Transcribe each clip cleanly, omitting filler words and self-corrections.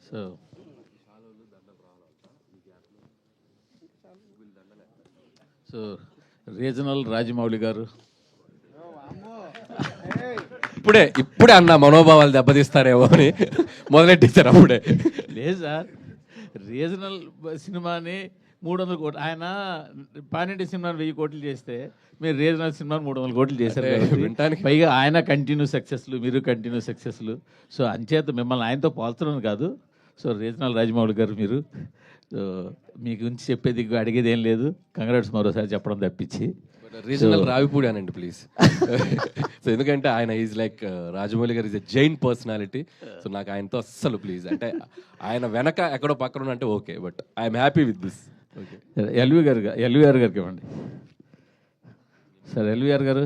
So so regional Rajamouli గారు ఇప్పుడే అన్న మనోభావాలు దెబ్బతీస్తారేమో అని మొదలెట్టేశారు అప్పుడే. లేదు సార్, రీజనల్ సినిమాని 300 కోట్లు, ఆయన పానింటి సినిమాని 1000 కోట్లు చేస్తే మీరు రీజనల్ సినిమాని 300 కోట్లు చేశారు కాబట్టి పైగా ఆయన కంటిన్యూ సక్సెస్లు, మీరు కంటిన్యూ సక్సెస్లు. సో అంచేత మిమ్మల్ని ఆయనతో పోల్చడం కాదు. సో రీజనల్ రాజమౌళి గారు మీరు, సో మీ గురించి చెప్పేది అడిగేది ఏం లేదు. కంగ్రాట్స్ మరోసారి చెప్పడం తప్పించి. రీజనల్ రావిపూడి అనండి ప్లీజ్. సో ఎందుకంటే ఆయన ఈజ్ లైక్ రాజమౌళి గారు is a Jain personality. So నాకు ఆయనతో అస్సలు ప్లీజ్, అంటే ఆయన వెనక ఎక్కడో పక్కన అంటే okay, but I'm happy with this. Okay, LVR గారికి ఇవ్వండి సార్. ఎల్వీఆర్ గారు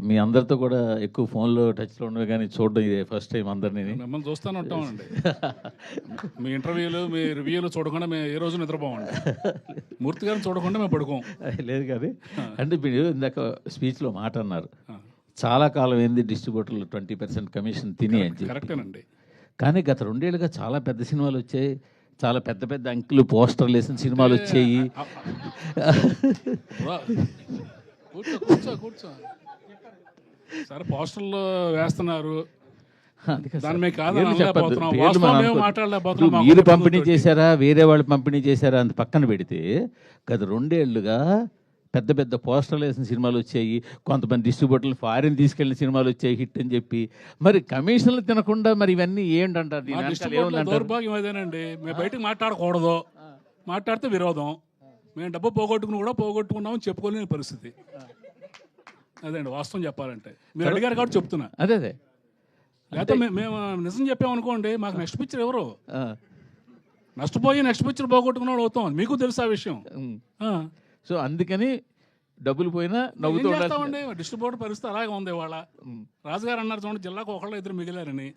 మీ అందరితో కూడా ఎక్కువ ఫోన్లో టచ్లో ఉండవు, కానీ చూడడం ఇదే ఫస్ట్ టైం అందరినీ. మిమ్మల్ని చూస్తూనే ఉంటామండి. మీ ఇంటర్వ్యూలు, మీ రివ్యూలు చూడకుండా మేము ఏ రోజు నిద్రపోమండి. మూర్తి గారిని చూడకుండా మేము పడుకోం. లేదు కానీ అంటే మీరు ఇందాక స్పీచ్లో మాట అన్నారు, చాలా కాలం ఏంది డిస్ట్రిబ్యూటర్లు 20% కమిషన్ తిని అని చెప్పి. కరెక్టేనండి. కానీ గత 2 ఏళ్ళుగా చాలా పెద్ద సినిమాలు వచ్చాయి, చాలా పెద్ద పెద్ద అంకెలు పోస్టర్లు వేసిన సినిమాలు వచ్చాయి. కూర్చో సరే, పోస్టర్లు వేస్తున్నారు, మీరు పంపిణీ చేశారా, వేరే వాళ్ళు పంపిణీ చేశారా అంత పక్కన పెడితే గత 2 ఏళ్ళుగా పెద్ద పెద్ద పోస్టర్లు వేసిన సినిమాలు వచ్చాయి. కొంతమంది డిస్ట్రిబ్యూటర్లు ఫారిన్ తీసుకెళ్లిన సినిమాలు వచ్చాయి హిట్ అని చెప్పి. మరి కమిషన్లు తినకుండా మరి ఇవన్నీ ఏంటంటారు? దౌర్భాగ్యం అదేనండి. మేము బయటకు మాట్లాడకూడదు, మాట్లాడితే విరోధం. మేము డబ్బు పోగొట్టుకున్నామని చెప్పుకోలేని పరిస్థితి. అదేండి వాస్తవం చెప్పాలంటే. మీరు అడిగారు కాబట్టి చెప్తున్నా. అదే లేకపోతే మేము నిజం చెప్పామనుకోండి, మాకు నెక్స్ట్ పిక్చర్ ఎవరు నష్టపోయి నెక్స్ట్ పిక్చర్ పోగొట్టుకున్నాడు అవుతాం. మీకు తెలుసు ఆ విషయం. సో అందుకని డబ్బులు పోయినా నవ్వుతూ ఉండాలి. డిస్ట్రిబ్యూటర్ పరిస్థితి అలాగే ఉంది. వాళ్ళ రాజుగారు అన్నారు చూడండి, జిల్లాకు 1-2 మిగిలారని.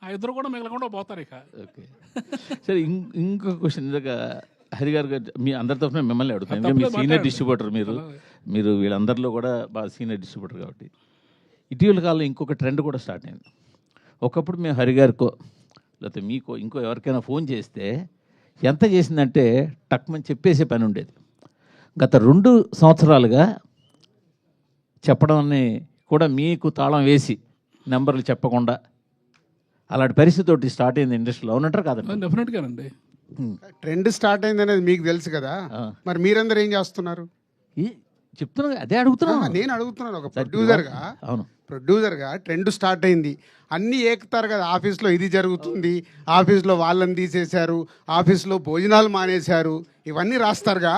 ఆ 2 కూడా మిగలకుండా పోతారు ఇక. ఓకే సరే, ఇంకొక క్వశ్చన్. ఇందాక హరి గారు మీ అందరి తరఫున మిమ్మల్ని అడుగుతాను. మీ సీనియర్ డిస్ట్రిబ్యూటర్ మీరు వీళ్ళందరిలో కూడా బాగా సీనియర్ డిస్ట్రిబ్యూటర్ కాబట్టి. ఇటీవల కాలంలో ఇంకొక ట్రెండ్ కూడా స్టార్ట్ అయింది. ఒకప్పుడు మేము హరి గారికో లేకపోతే మీకో ఇంకో ఎవరికైనా ఫోన్ చేస్తే ఎంత చేసిందంటే టక్మని చెప్పేసే పని ఉండేది. గత 2 సంవత్సరాలుగా చెప్పడం అని కూడా మీకు తాళం వేసి నెంబర్లు చెప్పకుండా అలాంటి పరిస్థితి స్టార్ట్ అయింది ఇండస్ట్రీలో. అవునంటారు కాదండి? డెఫినెట్గా అండి. ట్రెండ్ స్టార్ట్ అయింది అనేది మీకు తెలుసు కదా, మరి మీరందరూ ఏం చేస్తున్నారు? చెప్తున్నా, అదే అడుగుతున్నా. నేను అడుగుతున్నాను ఒక ప్రొడ్యూసర్గా. అవును, ప్రొడ్యూసర్గా ట్రెండ్ స్టార్ట్ అయింది, అన్నీ ఏకుతారు కదా. ఆఫీస్లో ఇది జరుగుతుంది, ఆఫీస్లో వాళ్ళని తీసేశారు, ఆఫీస్లో భోజనాలు మానేశారు, ఇవన్నీ రాస్తారుగా.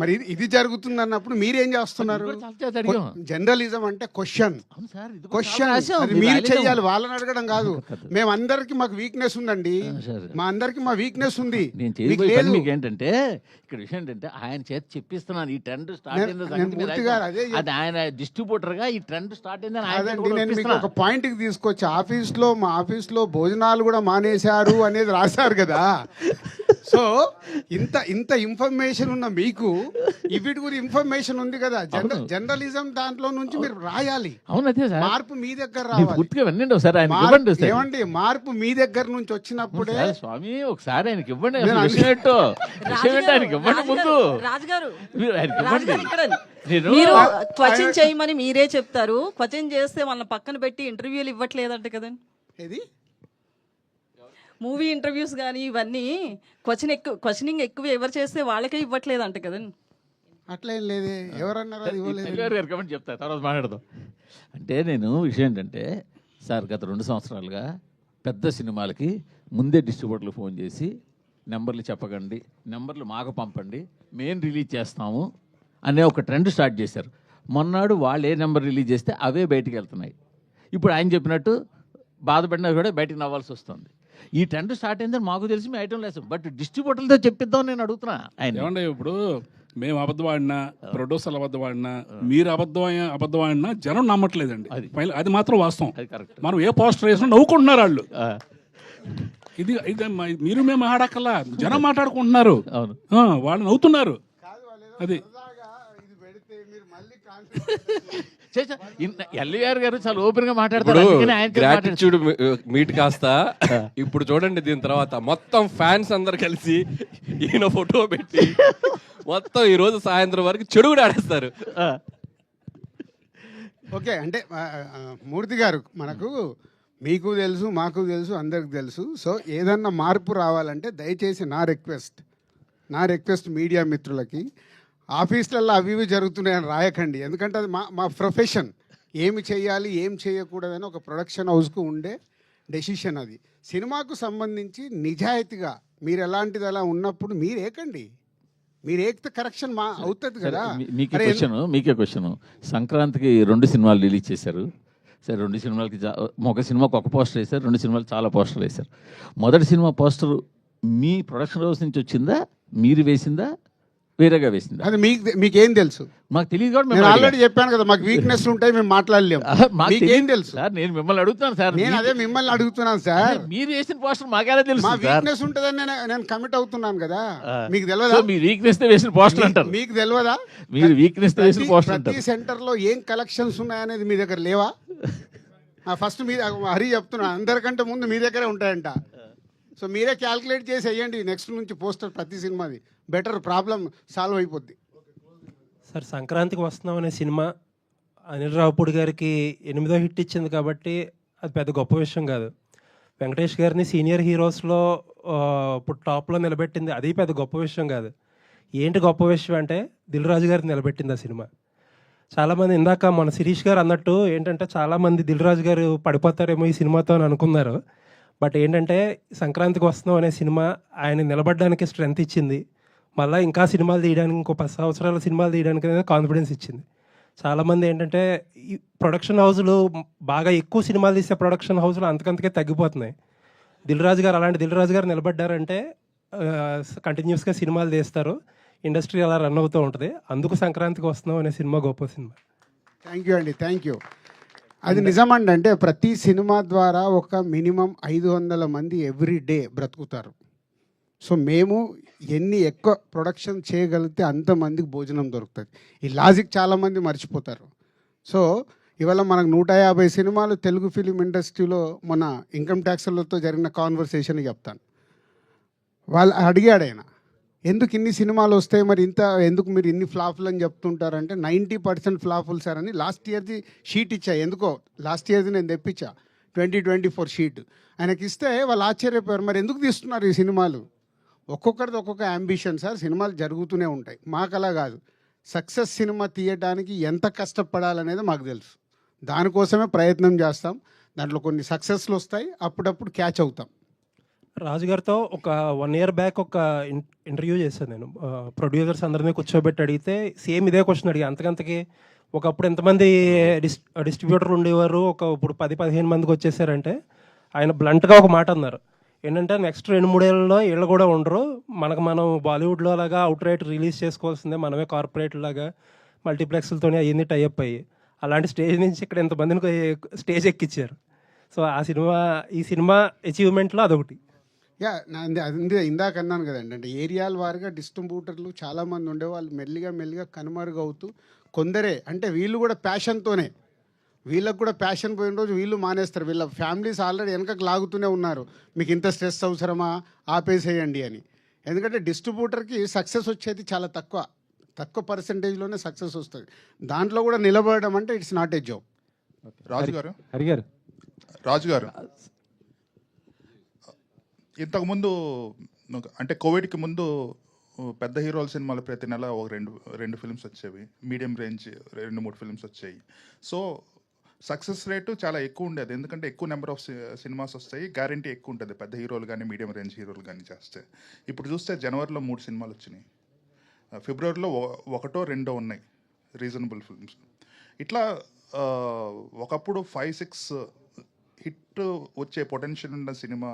మరి ఇది జరుగుతుంది అన్నప్పుడు మీరేం చేస్తున్నారు? జర్నలిజం అంటే క్వశ్చన్ మీరు చెయ్యాలి, వాళ్ళని అడగడం కాదు. మేమందరికి మాకు వీక్నెస్ ఉందండి, మా అందరికి మా వీక్నెస్ ఉంది. మీకు ఏంటంటే ఇక్కడ విషయం ఏంటంటే ఆయన చేత చెప్పిస్తున్నాను ఈ ట్రెండ్ స్టార్ట్ అయింది. అది ఆయన డిస్ట్రిబ్యూటర్ గా ఈ ట్రెండ్ స్టార్ట్ అయిందని నేను మీకు ఒక పాయింట్ కి తీసుకొచ్చి, మా ఆఫీస్లో భోజనాలు కూడా మానేశారు అనేది రాశారు కదా. సో ఇంత ఇన్ఫర్మేషన్ ఉన్న మీకు వీటి గురించి ఇన్ఫర్మేషన్ ఉంది కదా. జర్నలిజం దాంట్లో నుంచి మీరు రాయాలి. మార్పు మీ దగ్గర రావాలి. ఏమండి, మార్పు మీ దగ్గర నుంచి వచ్చినప్పుడే. స్వామి ఒకసారి ఆయనకి ఇవ్వండి ముందు. రాజుగారు క్వశ్చన్ చేయమని మీరే చెప్తారు. క్వశ్చన్ చేస్తే వాళ్ళ పక్కన పెట్టి ఇంటర్వ్యూలు ఇవ్వట్లేదంట కదండి. ఏది మూవీ ఇంటర్వ్యూస్ కానీ ఇవన్నీ క్వశ్చనింగ్ ఎక్కువ ఎవరు చేస్తే వాళ్ళకే ఇవ్వట్లేదంట కదండి. అట్లా ఏం లేదే, ఎవరన్నారు? చెప్తా, తర్వాత మాట్లాడదాం. అంటే నేను విషయం ఏంటంటే సార్, గత 2 సంవత్సరాలుగా పెద్ద సినిమాలకి ముందే డిస్ట్రిబ్యూటర్లు ఫోన్ చేసి నెంబర్లు చెప్పకండి, నెంబర్లు మాకు పంపండి, మేము రిలీజ్ చేస్తాము అనే ఒక ట్రెండ్ స్టార్ట్ చేశారు. మొన్నాడు వాళ్ళు ఏ నెంబర్ రిలీజ్ చేస్తే అవే బయటికి వెళ్తున్నాయి. ఇప్పుడు ఆయన చెప్పినట్టు బాధపడినా కూడా బయటికి నవ్వాల్సి వస్తుంది. ఈ ట్రెండ్ స్టార్ట్ అయిందని మాకు తెలిసి మీ ఐటమ్ లేదు, బట్ డిస్ట్రిబ్యూటర్లతో చెప్పిద్దాం నేను అడుగుతున్నా. ఆయన ఇప్పుడు మేము అబద్ధం ఆడినా, ప్రొడ్యూసర్లు అబద్ధం ఆడినా, మీరు అబద్ధం ఆడినా జనం నమ్మట్లేదండి. అది మాత్రం వాస్తవం. మనం ఏ పోస్టర్ వేసినా నవ్వుకుంటున్నారు వాళ్ళు. ఇది మీరు మేము ఆడక్కల్లా, జనం మాట్లాడుకుంటున్నారు, వాళ్ళు నవ్వుతున్నారు. అది ఎల్వీఆర్ గారు చాలా ఓపెన్ గా మాట్లాడతారు, ఇప్పుడు అందుకని ఆయనతో గ్రాటిట్యూడ్ మీట్ కాస్త ఇప్పుడు చూడండి, దీని తర్వాత మొత్తం ఫ్యాన్స్ అందరు కలిసి ఈయన ఫోటో పెట్టి మొత్తం ఈ రోజు సాయంత్రం వరకు చెడు కూడా ఆడేస్తారు. ఓకే అంటే మూర్తి గారు, మనకు మీకు తెలుసు, మాకు తెలుసు, అందరికి తెలుసు. సో ఏదన్నా మార్పు రావాలంటే దయచేసి నా రిక్వెస్ట్ మీడియా మిత్రులకి, ఆఫీసులలో అవి ఇవి జరుగుతున్నాయని రాయకండి. ఎందుకంటే అది మా ప్రొఫెషన్. ఏమి చేయాలి ఏం చేయకూడదని ఒక ప్రొడక్షన్ హౌస్కు ఉండే డెసిషన్ అది. సినిమాకు సంబంధించి నిజాయితీగా మీరు ఎలాంటిది అలా ఉన్నప్పుడు మీరు ఏకండి, మీరు ఏకితే కరెక్షన్ అవుతుంది కదా. మీకే క్వశ్చన్, సంక్రాంతికి 2 సినిమాలు రిలీజ్ చేశారు. సరే, 2 సినిమాలకి ఒక సినిమాకి ఒక పోస్టర్ వేశారు, 2 సినిమాలు చాలా పోస్టర్లు వేశారు. మొదటి సినిమా పోస్టర్ మీ ప్రొడక్షన్ హౌస్ నుంచి వచ్చిందా, మీరు వేసిందా, వేరేగా వేసిందా? అది మీకేం తెలుసు? మాకు తెలియదు కూడా. నేను ఆల్రెడీ చెప్పాను కదా, మాకు వీక్నెస్ ఉంటాయి, మేము మాట్లాడలేము. మీకేం తెలుసు సార్? నేను మిమ్మల్ని అడుగుతాను సార్. నేను అదే మిమ్మల్ని అడుగుతున్నాను సార్. మీరు వేసిన పోస్టర్ మాకేలా తెలుసు? మా వీక్నెస్ ఉంటుందని నేను కమిట్ అవుతున్నాను కదా. మీకు తెలియదా? మీ వీక్నెస్ తో వేసిన పోస్టర్ అంటారు. మీకు తెలియదా? మీరు వీక్నెస్ తో వేసిన పోస్టర్ అంటారు. ప్రతి సెంటర్ లో ఏం కలెక్షన్స్ ఉన్నాయనేది మీ దగ్గర లేవా? ఫస్ట్ మీ హరి చెప్తున్నా, అందరికంటే ముందు మీ దగ్గరే ఉంటాయంట. సో మీరే క్యాల్కులేట్ చేసి వేయండి నెక్స్ట్ నుంచి పోస్టర్ ప్రతి సినిమాది. బెటర్, ప్రాబ్లం సాల్వ్ అయిపోద్ది. సార్, సంక్రాంతికి వస్తున్నాం అనే సినిమా అనిల్ రావుపూడి గారికి 8వ హిట్ ఇచ్చింది కాబట్టి అది పెద్ద గొప్ప విషయం కాదు. వెంకటేష్ గారిని సీనియర్ హీరోస్లో ఇప్పుడు టాప్లో నిలబెట్టింది, అది పెద్ద గొప్ప విషయం కాదు. ఏంటి గొప్ప విషయం అంటే దిల్ రాజు గారిని నిలబెట్టింది ఆ సినిమా. చాలామంది ఇందాక మన శిరీష్ గారు అన్నట్టు ఏంటంటే చాలామంది దిల్ రాజు గారు పడిపోతారేమో ఈ సినిమాతో అని అనుకున్నారు. బట్ ఏంటంటే సంక్రాంతికి వస్తున్నాం అనే సినిమా ఆయన నిలబడడానికి స్ట్రెంగ్త్ ఇచ్చింది. మళ్ళీ ఇంకా సినిమాలు తీయడానికి, ఇంకో 10 సంవత్సరాల సినిమాలు తీయడానికి అనేది కాన్ఫిడెన్స్ ఇచ్చింది. చాలామంది ఏంటంటే ఈ ప్రొడక్షన్ హౌస్లు బాగా ఎక్కువ సినిమాలు తీసే ప్రొడక్షన్ హౌస్లు అంతకంతకే తగ్గిపోతున్నాయి. దిల్ రాజు గారు అలాంటి దిల్ రాజు గారు నిలబడ్డారంటే కంటిన్యూస్గా సినిమాలు తీస్తారు, ఇండస్ట్రీ అలా రన్ అవుతూ ఉంటుంది. అందుకు సంక్రాంతికి వస్తున్నాం అనే సినిమా గొప్ప సినిమా. థ్యాంక్ యూ అండి, థ్యాంక్ యూ. అది నిజమండి. అంటే ప్రతి సినిమా ద్వారా ఒక మినిమం 500 మంది ఎవ్రీ డే బ్రతుకుతారు. సో మేము ఎన్ని ఎక్కువ ప్రొడక్షన్ చేయగలిగితే అంతమందికి భోజనం దొరుకుతుంది. ఈ లాజిక్ చాలామంది మర్చిపోతారు. సో ఇవాళ మనకు 150 సినిమాలు తెలుగు ఫిలిం ఇండస్ట్రీలో మన ఇన్కమ్ ట్యాక్స్లతో జరిగిన కాన్వర్సేషన్ చెప్తాను. వాళ్ళు అడిగాడు ఆయన, ఎందుకు ఇన్ని సినిమాలు వస్తాయి మరి ఎందుకు మీరు ఇన్ని ఫ్లాపులు అని చెప్తుంటారంటే 90% ఫ్లాపులు సార్ అని లాస్ట్ ఇయర్ది షీట్ ఇచ్చా. ఎందుకో లాస్ట్ ఇయర్ది నేను తెప్పించా 2024 షీట్. ఆయనకి ఇస్తే వాళ్ళు ఆశ్చర్యపోయారు, మరి ఎందుకు తీస్తున్నారు ఈ సినిమాలు? ఒక్కొక్కరిది ఒక్కొక్క అంబిషన్ సార్. సినిమాలు జరుగుతూనే ఉంటాయి, మాకు అలా కాదు. సక్సెస్ సినిమా తీయడానికి ఎంత కష్టపడాలనేది మాకు తెలుసు. దానికోసమే ప్రయత్నం చేస్తాం. దాంట్లో కొన్ని సక్సెస్లు వస్తాయి, అప్పుడప్పుడు క్యాచ్ అవుతాం. రాజుగారితో ఒక 1 year బ్యాక్ ఒక ఇంటర్వ్యూ చేశాను నేను. ప్రొడ్యూసర్స్ అందరినీ కూర్చోబెట్టి అడిగితే సేమ్ ఇదే క్వశ్చన్ అడిగి, అంతకంతకి ఒకప్పుడు ఎంతమంది డిస్ట్రిబ్యూటర్లు ఉండేవారు, ఇప్పుడు 10-15 మందికి వచ్చేసారంటే ఆయన బ్లంట్గా ఒక మాట అన్నారు. ఏంటంటే నెక్స్ట్ 2-3 ఏళ్ళలో వీళ్ళు కూడా ఉండరు, మనం బాలీవుడ్లో లాగా అవుట్ రైట్ రిలీజ్ చేసుకోవాల్సిందే, మనమే కార్పొరేట్ లాగా మల్టీప్లెక్స్లతోనే అయ్యింది టైఅప్ అయ్యి, అలాంటి స్టేజ్ నుంచి ఇక్కడ ఎంతమందిని స్టేజ్ ఎక్కించారు. సో ఈ సినిమా అచీవ్మెంట్లో అదొకటి. యా, అది ఇందాక అన్నాను కదండి. అంటే ఏరియాల వారిగా డిస్ట్రిబ్యూటర్లు చాలామంది ఉండేవాళ్ళు మెల్లిగా కనుమరుగవుతూ కొందరే, అంటే వీళ్ళు కూడా ప్యాషన్తోనే, వీళ్ళకు కూడా ప్యాషన్ పోయిన రోజు వీళ్ళు మానేస్తారు. వీళ్ళ ఫ్యామిలీస్ ఆల్రెడీ వెనకకు లాగుతూనే ఉన్నారు, మీకు ఇంత స్ట్రెస్ అవసరమా, ఆపేసేయండి అని. ఎందుకంటే డిస్ట్రిబ్యూటర్కి సక్సెస్ వచ్చేది చాలా తక్కువ పర్సెంటేజ్లోనే సక్సెస్ వస్తుంది. దాంట్లో కూడా నిలబడడం అంటే ఇట్స్ నాట్ ఏ జాబ్. రాజు గారు ఇంతకుముందు అంటే కోవిడ్కి ముందు పెద్ద హీరోల సినిమాలు ప్రతి నెల ఒక రెండు ఫిల్మ్స్ వచ్చేవి, మీడియం రేంజ్ 2-3 ఫిల్మ్స్ వచ్చాయి. సో సక్సెస్ రేటు చాలా ఎక్కువ ఉండేది, ఎందుకంటే ఎక్కువ నెంబర్ ఆఫ్ సినిమాస్ వస్తాయి, గ్యారంటీ ఎక్కువ ఉంటుంది పెద్ద హీరోలు కానీ మీడియం రేంజ్ హీరోలు కానీ చేస్తే. ఇప్పుడు చూస్తే జనవరిలో 3 సినిమాలు వచ్చినాయి, ఫిబ్రవరిలో 1-2 ఉన్నాయి రీజనబుల్ ఫిల్మ్స్. ఇట్లా ఒకప్పుడు 5-6 హిట్ వచ్చే పొటెన్షియల్ ఉన్న సినిమా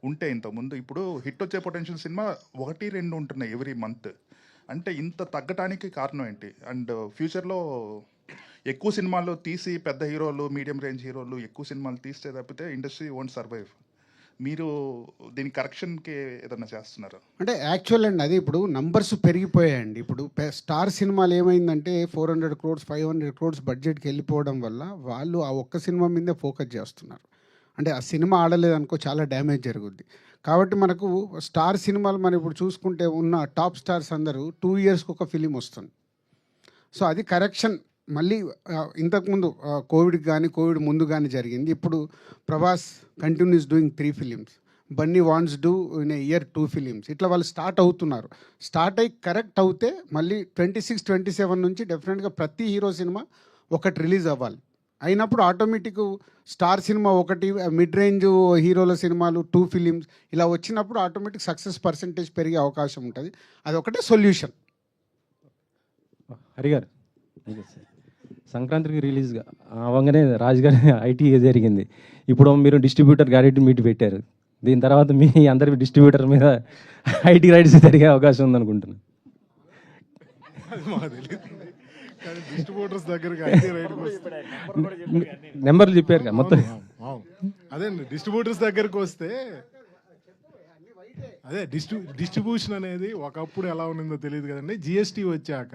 ఉంటే ఇంతకుముందు, ఇప్పుడు హిట్ వచ్చే పొటెన్షియల్ సినిమా 1-2 ఉంటున్నాయి ఎవ్రీ మంత్. అంటే ఇంత తగ్గటానికి కారణం ఏంటి? అండ్ ఫ్యూచర్లో ఎక్కువ సినిమాలు తీసి పెద్ద హీరోలు మీడియం రేంజ్ హీరోలు ఎక్కువ సినిమాలు తీస్తే తప్పితే ఇండస్ట్రీ వోంట్ సర్వైవ్. మీరు దీని కరెక్షన్కి ఏదన్నా చేస్తున్నారు? అంటే యాక్చువల్ అండి అది ఇప్పుడు నంబర్స్ పెరిగిపోయాయండి. ఇప్పుడు స్టార్ సినిమాలు ఏమైందంటే 400 crores 500 crores బడ్జెట్కి వెళ్ళిపోవడం వల్ల వాళ్ళు ఆ ఒక్క సినిమా మీదే ఫోకస్ చేస్తున్నారు. అంటే ఆ సినిమా ఆడలేదనుకో చాలా డ్యామేజ్ జరుగుద్ది. కాబట్టి మనకు స్టార్ సినిమాలు మనం ఇప్పుడు చూసుకుంటే ఉన్న టాప్ స్టార్స్ అందరూ 2 yearsకి ఒక ఫిలిం వస్తుంది. సో అది కరెక్షన్ మళ్ళీ ఇంతకుముందు కోవిడ్కి కానీ కోవిడ్ ముందు కానీ జరిగింది. ఇప్పుడు Prabhas continuous doing 3 films, Bunny wants do in a year 2 films. ఇట్లా వాళ్ళు స్టార్ట్ అవుతున్నారు. స్టార్ట్ అయ్యి కరెక్ట్ అవుతే మళ్ళీ 26, 27 నుంచి డెఫినెట్గా ప్రతి హీరో సినిమా ఒకటి రిలీజ్ అవ్వాలి. అయినప్పుడు ఆటోమేటిక్ స్టార్ సినిమా ఒకటి, మిడ్ రేంజ్ హీరోల సినిమాలు 2 films ఇలా వచ్చినప్పుడు ఆటోమేటిక్ సక్సెస్ పర్సంటేజ్ పెరిగే అవకాశం ఉంటుంది. అది ఒకటే సొల్యూషన్. హరిగారు సంక్రాంతికి రిలీజ్గా అవ్వగానే రాజు గారి ఐటీ జరిగింది. ఇప్పుడు మీరు డిస్ట్రిబ్యూటర్ గారెంటీ మీట్ పెట్టారు. దీని తర్వాత మీ అందరి డిస్ట్రిబ్యూటర్ మీద ఐటీ రైట్స్ జరిగే అవకాశం ఉందనుకుంటున్నాను. డిస్ట్రిబ్యూటర్స్ దగ్గరికి ఐటీ రైట్కి వస్తే నెంబర్లు చెప్పారు కదా మొత్తం. అదే డిస్ట్రిబ్యూటర్స్ దగ్గరికి వస్తే అదే డిస్ట్రిబ్యూషన్ అనేది ఒకప్పుడు ఎలా ఉన్నదో తెలియదు కదండి. జిఎస్టీ వచ్చాక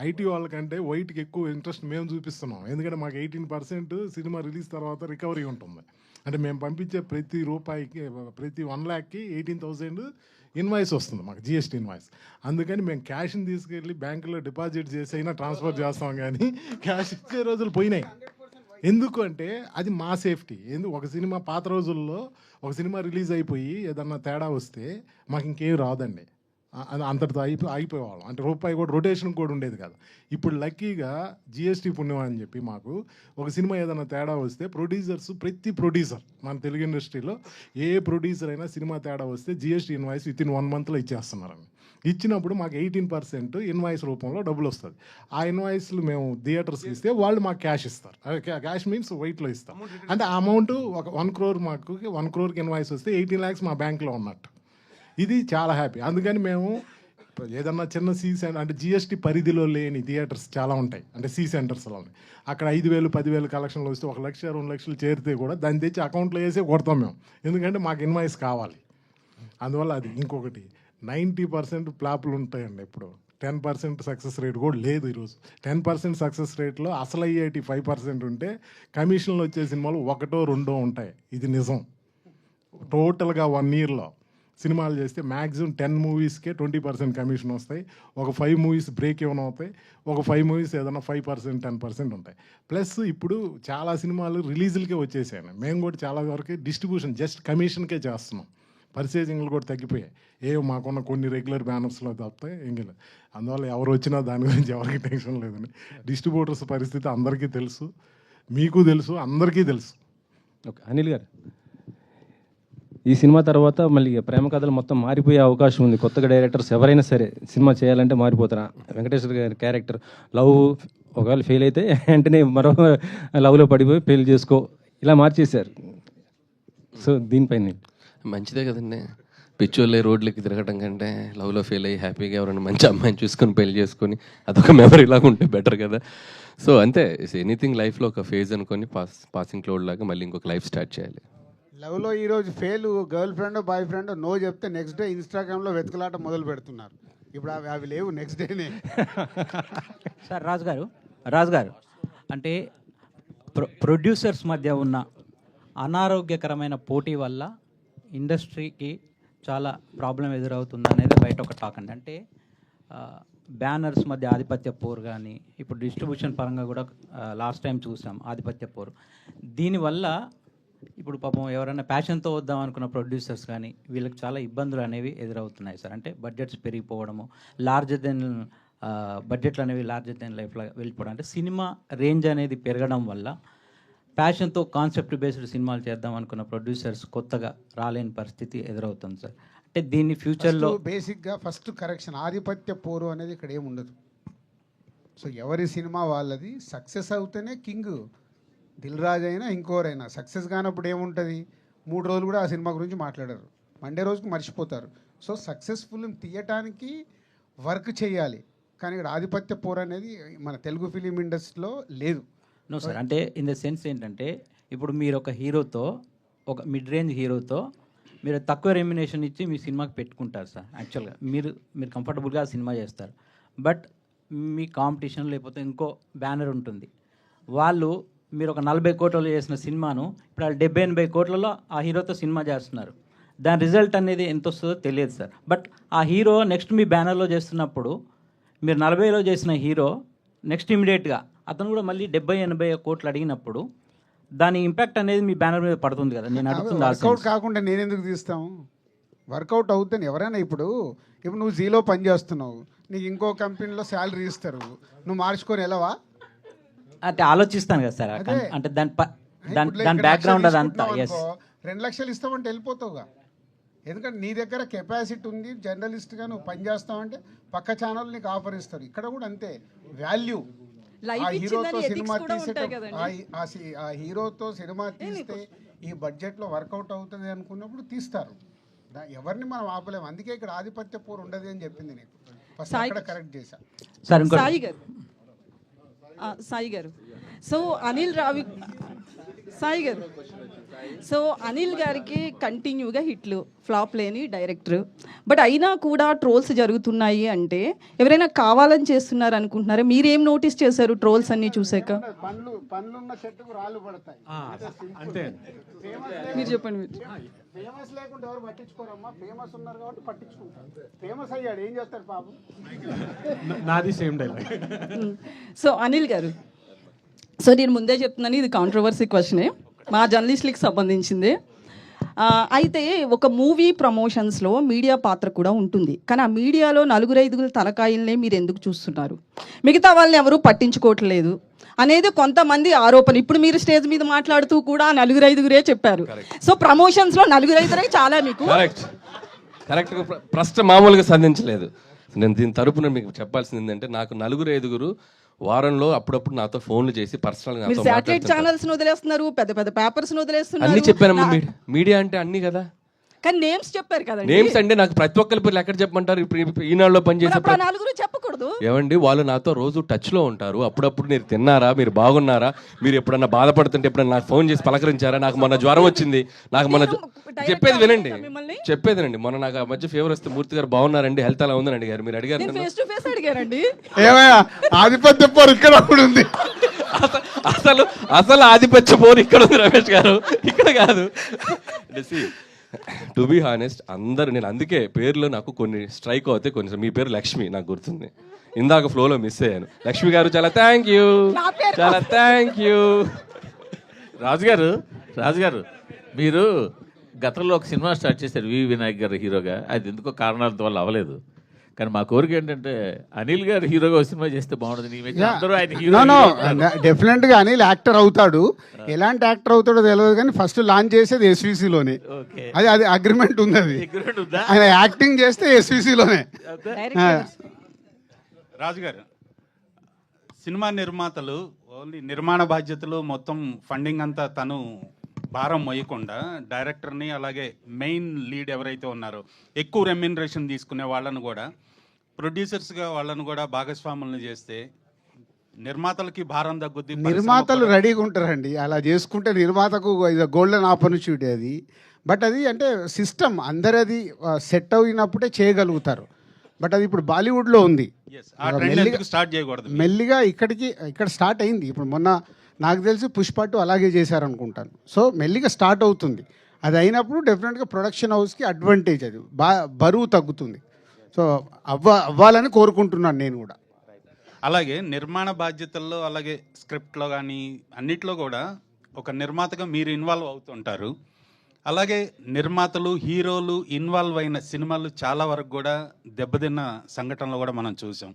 ఐటీ వాళ్ళకంటే వైట్కి ఎక్కువ ఇంట్రెస్ట్ మేము చూపిస్తున్నాం. ఎందుకంటే మాకు 18% సినిమా రిలీజ్ తర్వాత రికవరీ ఉంటుంది. అంటే మేము పంపించే ప్రతి రూపాయికి ప్రతి 1 lakhకి 18,000 ఇన్వాయిస్ వస్తుంది మాకు, జిఎస్టీ ఇన్వాయిస్. అందుకని మేము క్యాష్ని తీసుకెళ్ళి బ్యాంకులో డిపాజిట్ చేసి అయినా ట్రాన్స్ఫర్ చేస్తాం, కానీ క్యాష్ ఇచ్చే రోజులు పోయినాయి. ఎందుకు అంటే అది మా సేఫ్టీ. ఒక సినిమా పాత రోజుల్లో ఒక సినిమా రిలీజ్ అయిపోయి ఏదన్నా తేడా వస్తే మాకు ఇంకేం రాదండి, అంతటితో ఆగిపోయేవాళ్ళం. అంటే రూపాయి కూడా రొటేషన్ కూడా ఉండేది కాదు. ఇప్పుడు లక్కీగా జిఎస్టీ పుణ్యం అని చెప్పి మాకు ఒక సినిమా ఏదైనా తేడా వస్తే ప్రొడ్యూసర్స్, ప్రతి ప్రొడ్యూసర్ మన తెలుగు ఇండస్ట్రీలో ఏ ప్రొడ్యూసర్ అయినా సినిమా తేడా వస్తే జిఎస్టీ ఇన్వాయిస్ వితిన్ 1 monthలో ఇచ్చేస్తున్నారని. ఇచ్చినప్పుడు మాకు 18% ఇన్వాయిస్ రూపంలో డబ్బులు వస్తుంది. ఆ ఇన్వాయిస్లు మేము థియేటర్స్కి ఇస్తే వాళ్ళు మాకు క్యాష్ ఇస్తారు. క్యాష్ మీన్స్ వైట్లో ఇస్తాం. అంటే ఆ అమౌంట్ ఒక 1 crore మాకు 1 crore ఇన్వాయిస్ వస్తే 18 lakhs మా బ్యాంక్లో ఉన్నట్టు. ఇది చాలా హ్యాపీ. అందుకని మేము ఏదన్నా చిన్న సెంటర్ అంటే జిఎస్టీ పరిధిలో లేని థియేటర్స్ చాలా ఉంటాయి, అంటే సెంటర్స్లో అక్కడ 5,000 10,000 కలెక్షన్లు వస్తే 1 లక్ష 2 లక్షలు చేరితే కూడా దాన్ని తెచ్చి అకౌంట్లో వేసే కొడతాం మేము, ఎందుకంటే మాకు ఇన్వాయిస్ కావాలి. అందువల్ల అది. ఇంకొకటి 90% ఫ్లాపులు ఉంటాయండి. ఇప్పుడు 10% సక్సెస్ రేట్ కూడా లేదు ఈరోజు. 10% సక్సెస్ రేట్లో అసలు అయ్యేటి 5% ఉంటే కమిషన్లు వచ్చే సినిమాలు 1 2 ఉంటాయి. ఇది నిజం. టోటల్గా 1 yearలో సినిమాలు చేస్తే మ్యాక్సిమం 10 moviesకే 20% కమిషన్ వస్తాయి. ఒక 5 movies బ్రేక్ ఏమైనా అవుతాయి, ఒక 5 movies ఏదైనా 5% 10% ఉంటాయి. ప్లస్ ఇప్పుడు చాలా సినిమాలు రిలీజులకే వచ్చేసాయి. మేము కూడా చాలా వరకు డిస్ట్రిబ్యూషన్ జస్ట్ కమిషన్కే చేస్తున్నాం. పర్చేజింగ్లు కూడా తగ్గిపోయాయి. మాకున్న కొన్ని రెగ్యులర్ బ్యానర్స్లో తప్పితే ఇంక. అందువల్ల ఎవరు వచ్చినా దాని గురించి ఎవరికి టెన్షన్ లేదని. డిస్ట్రిబ్యూటర్స్ పరిస్థితి అందరికీ తెలుసు, మీకు తెలుసు, అందరికీ తెలుసు. ఓకే అనిల్ గారు, ఈ సినిమా తర్వాత మళ్ళీ ప్రేమ కథలు మొత్తం మారిపోయే అవకాశం ఉంది. కొత్తగా డైరెక్టర్స్ ఎవరైనా సరే సినిమా చేయాలంటే మారిపోతారా? వెంకటేశ్వర గారి క్యారెక్టర్ లవ్ ఒకవేళ ఫెయిల్ అయితే వెంటనే మరో లవ్లో పడిపోయి పెళ్లి చేసుకో ఇలా మార్చేశారు. సో దీనిపైన మంచిదే కదండి. పిచ్చోళ్ళే రోడ్లకి తిరగటం కంటే లవ్లో ఫెయిల్ అయ్యి హ్యాపీగా ఎవరైనా మంచి అమ్మాయిని చూసుకొని పెళ్లి చేసుకొని అదొక మెమరీ లాగా ఉంటే బెటర్ కదా. సో అంతే, ఎనీథింగ్ లైఫ్లో ఒక ఫేజ్ అనుకొని పాసింగ్ క్లౌడ్ లాగా మళ్ళీ ఇంకొక లైఫ్ స్టార్ట్ చేయాలి. లవ్లో ఈరోజు fail, girl friend boy friend no చెప్తే నెక్స్ట్ డే ఇన్స్టాగ్రామ్లో వెతకలాట మొదలు పెడుతున్నారు. ఇప్పుడు అవి లేవు, నెక్స్ట్ డేనే. సార్ రాజు గారు అంటే ప్రొడ్యూసర్స్ మధ్య ఉన్న అనారోగ్యకరమైన పోటీ వల్ల ఇండస్ట్రీకి చాలా ప్రాబ్లం ఎదురవుతుంది అనేది బయట ఒక టాక్ అండి. అంటే బ్యానర్స్ మధ్య ఆధిపత్య పోరు కానీ, ఇప్పుడు డిస్ట్రిబ్యూషన్ పరంగా కూడా లాస్ట్ టైం చూసాం ఆధిపత్య పోరు. దీనివల్ల ఇప్పుడు పాపం ఎవరైనా ప్యాషన్తో వద్దాం అనుకున్న ప్రొడ్యూసర్స్ కానీ వీళ్ళకి చాలా ఇబ్బందులు అనేవి ఎదురవుతున్నాయి సార్. అంటే బడ్జెట్స్ పెరిగిపోవడము, లార్జర్ దెన్ బడ్జెట్లు అనేవి లార్జర్ దెన్ లైఫ్లో వెళ్ళిపోవడం, అంటే సినిమా రేంజ్ అనేది పెరగడం వల్ల ప్యాషన్తో కాన్సెప్ట్ బేస్డ్ సినిమాలు చేద్దాం అనుకున్న ప్రొడ్యూసర్స్ కొత్తగా రాలేని పరిస్థితి ఎదురవుతుంది సార్. అంటే దీన్ని ఫ్యూచర్లో బేసిక్గా ఫస్ట్ కరెక్షన్, ఆధిపత్య పోరు అనేది ఇక్కడ ఏముండదు. సో ఎవరి సినిమా వాళ్ళది, సక్సెస్ అవుతేనే కింగ్. దిల్ రాజు అయినా ఇంకోరైనా సక్సెస్ కానప్పుడు ఏముంటుంది, 3 రోజులు కూడా ఆ సినిమా గురించి మాట్లాడారు, మండే రోజుకి మర్చిపోతారు. సో సక్సెస్ఫుల్ తీయటానికి వర్క్ చేయాలి, కానీ ఇక్కడ ఆధిపత్య పోరు అనేది మన తెలుగు ఫిలిం ఇండస్ట్రీలో లేదు. నో సార్, అంటే ఇన్ ద సెన్స్ ఏంటంటే ఇప్పుడు మీరు ఒక హీరోతో ఒక మిడ్ రేంజ్ హీరోతో మీరు తక్కువ రెమ్యునేషన్ ఇచ్చి మీ సినిమాకి పెట్టుకుంటారు సార్. యాక్చువల్గా మీరు కంఫర్టబుల్గా సినిమా చేస్తారు. బట్ మీ కాంపిటీషన్ లేకపోతే ఇంకో బ్యానర్ ఉంటుంది, వాళ్ళు మీరు ఒక 40 కోట్లలో చేసిన సినిమాను ఇప్పుడు వాళ్ళు 70-80 కోట్లలో ఆ హీరోతో సినిమా చేస్తున్నారు. దాని రిజల్ట్ అనేది ఎంత వస్తుందో తెలియదు సార్. బట్ ఆ హీరో నెక్స్ట్ మీ బ్యానర్లో చేస్తున్నప్పుడు మీరు 40లో చేసిన హీరో నెక్స్ట్ ఇమీడియట్గా అతను కూడా మళ్ళీ 70-80 కోట్లు అడిగినప్పుడు దాని ఇంపాక్ట్ అనేది మీ బ్యానర్ మీద పడుతుంది కదా. నేను అడుగుతుంది వర్కౌట్ కాకుండా నేను ఎందుకు తీస్తాము? వర్కౌట్ అవుతాను ఎవరైనా. ఇప్పుడు నువ్వు జీలో పని చేస్తున్నావు, నీకు ఇంకో కంపెనీలో శాలరీ ఇస్తారు, నువ్వు మార్చుకొని వెళ్ళవా? అంటే ఆలోచిస్తాను కదా సార్. అంటే దాని బ్యాక్గ్రౌండ్ అదంతా. ఎస్, 2 లక్షలు ఇస్తామంటే వెళ్ళిపోతావుగా. ఎందుకంటే నీ దగ్గర కెపాసిటీ ఉంది, జర్నలిస్ట్గా నువ్వు పని చేస్తావంటే పక్క ఛానల్ నీకు ఆఫర్ ఇస్తారు. ఇక్కడ కూడా అంతే వాల్యూ. ఆ హీరోతో సినిమా ఆ హీరోతో సినిమా తీస్తే ఈ బడ్జెట్లో వర్కౌట్ అవుతుంది అనుకున్నప్పుడు తీస్తారు. ఎవరిని మనం ఆపలేము. అందుకే ఇక్కడ ఆధిపత్య పోరు ఉండదు అని చెప్పింది నీకు. ఫస్ట్ అక్కడ కరెక్ట్ చేశా. సాయి గారు సో సాయి గారు సో అనిల్ గారికి కంటిన్యూగా హిట్లు ఫ్లాప్ లేని డైరెక్టర్. బట్ అయినా కూడా ట్రోల్స్ జరుగుతున్నాయి అంటే ఎవరైనా కావాలని చేస్తున్నారు అనుకుంటున్నారా? మీరేం నోటీస్ చేశారు ట్రోల్స్ అన్ని చూసాక? పనులున్న చెట్టుకు రాళ్ళు పడతాయి అంతే. మీరు చెప్పండి. ఫేమస్ లేకుండా ఎవరు పట్టించుకోరమ్మా. ఫేమస్ ఉన్నారు కాబట్టి పట్టించుకుంటారు. ఫేమస్ అయ్యాడు ఏం చేస్తారు పాపం. నాది సేమ్ డైలాగ్. సో అనిల్ గారు, సో నేను ముందే చెప్తున్నాను, ఇది కాంట్రవర్సీ క్వశ్చనే, మా జర్నలిస్టులకు సంబంధించింది. అయితే ఒక మూవీ ప్రమోషన్స్లో మీడియా పాత్ర కూడా ఉంటుంది. కానీ ఆ మీడియాలో 4-5 తలకాయలనే మీరు ఎందుకు చూస్తున్నారు? మిగతా వాళ్ళని ఎవరూ పట్టించుకోవట్లేదు అనేది కొంతమంది ఆరోపణ. ఇప్పుడు మీరు స్టేజ్ మీద మాట్లాడుతూ కూడా 4-5 చెప్పారు. సో ప్రమోషన్స్లో 4-5 చాలా మీకు కరెక్ట్ ప్రశ్న మామూలుగా సంధించలేదు. నేను దీని తరపున మీకు చెప్పాల్సింది ఏంటంటే, నాకు 4-5 వారంలో అప్పుడప్పుడు నాతో ఫోన్లు చేసి పర్సనల్ గా శాటిలైట్ ఛానల్స్ వదిలేస్తున్నారు, పెద్ద పెద్ద పేపర్స్ వదిలేస్తున్నారు. అన్ని చెప్పానమ్మా. మీడియా అంటే అన్ని కదా. కానీ నేమ్స్ చెప్పారు కదా. నేమ్స్ అంటే నాకు ప్రతి ఒక్కరి పేర్లు ఎక్కడ చెప్పమంటారు? ఇప్పుడు ఈనాడులో పనిచేసే 4 చెప్పకూడదు ఏమండి? వాళ్ళు నాతో రోజు టచ్ లో ఉంటారు. అప్పుడప్పుడు మీరు తిన్నారా, మీరు బాగున్నారా, మీరు ఎప్పుడన్నా బాధపడుతుంటే ఎప్పుడన్నా నాకు ఫోన్ చేసి పలకరించారా, నాకు మొన్న జ్వరం వచ్చింది, నాకు మొన్న చెప్పేది వినండి. మొన్న నాకు ఆ మధ్య ఫీవర్ వస్తే మూర్తి గారు బాగున్నారండి, హెల్త్ అలా ఉందని అడిగారు. మీరు అడిగారు ఫేస్ టు ఫేస్ అడిగారండి. ఏమయ్యా ఆధిపత్య పోరు ఇక్కడ ఉంది. అసలు ఆధిపత్య పోరు ఇక్కడ ఉంది రమేష్ గారు, ఇక్కడ కాదు. టు బీ హానెస్ట్ అందరు, నేను అందుకే పేర్లు నాకు కొన్ని స్ట్రైక్ అవుతాయి. కొన్ని మీ పేరు లక్ష్మి నాకు గుర్తుంది, ఇందాక ఫ్లోలో మిస్ అయ్యాను. లక్ష్మి గారు చాలా థ్యాంక్ యూ, చాలా థ్యాంక్ యూ. రాజు గారు మీరు గతంలో ఒక సినిమా స్టార్ట్ చేశారు వి వినాయక్ గారు హీరోగా. అది ఎందుకో కారణాల వల్ల అవ్వలేదు. కానీ మా కోరిక ఏంటంటే అనిల్ గారు హీరోగా ఒక సినిమా చేస్తే బాగుంటుంది. డెఫినెట్ గా అనిల్ యాక్టర్ అవుతాడు. ఎలాంటి యాక్టర్ అవుతాడో తెలియదు కానీ ఫస్ట్ లాంచ్ చేసేది ఎస్విసిలోనే. అది అగ్రిమెంట్ ఉంది. అది ఆయన యాక్టింగ్ చేస్తే ఎస్విసిలోనే. రాజుగారు, సినిమా నిర్మాతలు ఓన్లీ నిర్మాణ బాధ్యతలు మొత్తం ఫండింగ్ అంతా తను భారం మోయకుండా డైరెక్టర్ని అలాగే మెయిన్ లీడ్ ఎవరైతే ఉన్నారో ఎక్కువ రెమ్యునరేషన్ తీసుకునే వాళ్ళను కూడా ప్రొడ్యూసర్స్గా వాళ్ళను కూడా భాగస్వాములను చేస్తే నిర్మాతలకి భారం తగ్గుద్ది. నిర్మాతలు రెడీగా ఉంటారండి అలా చేసుకుంటే. నిర్మాతకు గోల్డెన్ ఆపర్చునిటీ అది. బట్ అది అంటే సిస్టమ్ అందరది సెట్ అయినప్పుడే చేయగలుగుతారు. బట్ అది ఇప్పుడు బాలీవుడ్లో ఉంది. స్టార్ట్ చేయకూడదు. మెల్లిగా ఇక్కడ స్టార్ట్ అయింది. ఇప్పుడు మొన్న నాకు తెలిసి పుష్ప 2 అలాగే చేశారనుకుంటాను. సో మెల్లిగా స్టార్ట్ అవుతుంది. అది అయినప్పుడు డెఫినెట్గా ప్రొడక్షన్ హౌస్కి అడ్వాంటేజ్, అది బరువు తగ్గుతుంది. సో అవ్వాలని కోరుకుంటున్నాను నేను కూడా. అలాగే నిర్మాణ బాధ్యతల్లో అలాగే స్క్రిప్ట్లో కానీ అన్నిట్లో కూడా ఒక నిర్మాతగా మీరు ఇన్వాల్వ్ అవుతుంటారు. అలాగే నిర్మాతలు హీరోలు ఇన్వాల్వ్ అయిన సినిమాలు చాలా వరకు కూడా దెబ్బతిన్న సంఘటనలు కూడా మనం చూసాం.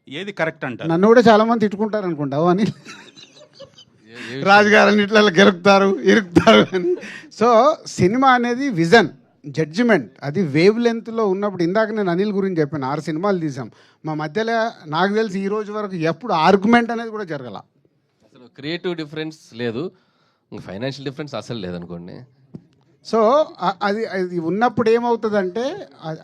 ఏది కరెక్ట్ అంటారు? నన్ను కూడా చాలా మంది తిట్టుకుంటారు అనుకుంటావు అని, రాజుగారని ఇట్లా ఇరుకుతారు అని. సో సినిమా అనేది విజన్, జడ్జిమెంట్, అది వేవ్ లెంత్లో ఉన్నప్పుడు. ఇందాక నేను అనిల్ గురించి చెప్పాను, 6 సినిమాలు తీసాం. మా మధ్యలో నాకు తెలిసి ఈ రోజు వరకు ఎప్పుడు ఆర్గ్యుమెంట్ అనేది కూడా జరగల. అసలు క్రియేటివ్ డిఫరెన్స్ లేదు, ఫైనాన్షియల్ డిఫరెన్స్ అసలు లేదనుకోండి. సో అది ఉన్నప్పుడు ఏమవుతుందంటే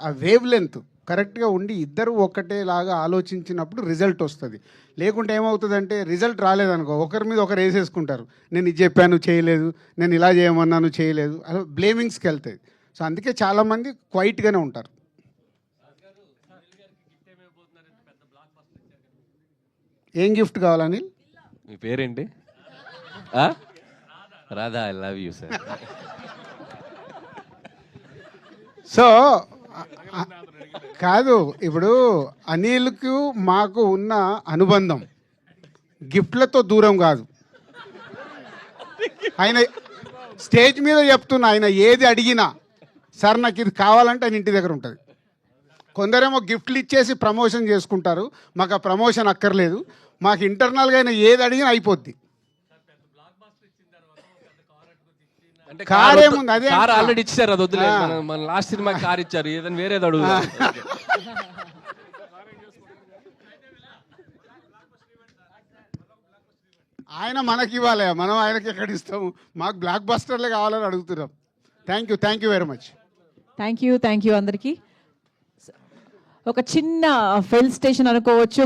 ఆ వేవ్ లెంత్ కరెక్ట్గా ఉండి ఇద్దరు ఒకటేలాగా ఆలోచించినప్పుడు రిజల్ట్ వస్తుంది. లేకుంటే ఏమవుతుందంటే రిజల్ట్ రాలేదనుకో ఒకరి మీద ఒకరు వేసేసుకుంటారు. నేను ఇది చెప్పాను చేయలేదు, నేను ఇలా చేయమన్నాను చేయలేదు, అలా బ్లేమింగ్స్కి వెళ్తాయి. సో అందుకే చాలామంది క్వైట్గానే ఉంటారు. ఏం గిఫ్ట్ కావాలని? మీ పేరేంటి? Radha, I love you sir. So కాదు, ఇప్పుడు అనిల్కు మాకు ఉన్న అనుబంధం గిఫ్ట్లతో దూరం కాదు. ఆయన స్టేజ్ మీద చెప్తున్నా, ఆయన ఏది అడిగినా సార్ నాకు ఇది కావాలంటే ఆయన ఇంటి దగ్గర ఉంటుంది. కొందరేమో గిఫ్ట్లు ఇచ్చేసి ప్రమోషన్ చేసుకుంటారు. మాకు ఆ ప్రమోషన్ అక్కర్లేదు, మాకు ఇంటర్నల్గా అయినా ఏది అడిగినా అయిపోద్ది. కార్ ఏముంది, అదే కార్ ఆల్రెడీ ఇచ్చారు, అది వద్దులే. మన లాస్ట్ సినిమా కార్ ఇచ్చారు, ఏదైనా వేరేది అడుగు. ఆయన మనకి ఇవ్వాలి, మనం ఆయనకి ఎక్కడ ఇస్తాము? మాకు బ్లాక్ బస్టర్లే కావాలని అడుగుతున్నాం. Thank you very much. Thank you అందరికీ. ఒక చిన్న ఫెయిల్ స్టేషన్ అనుకోవచ్చు.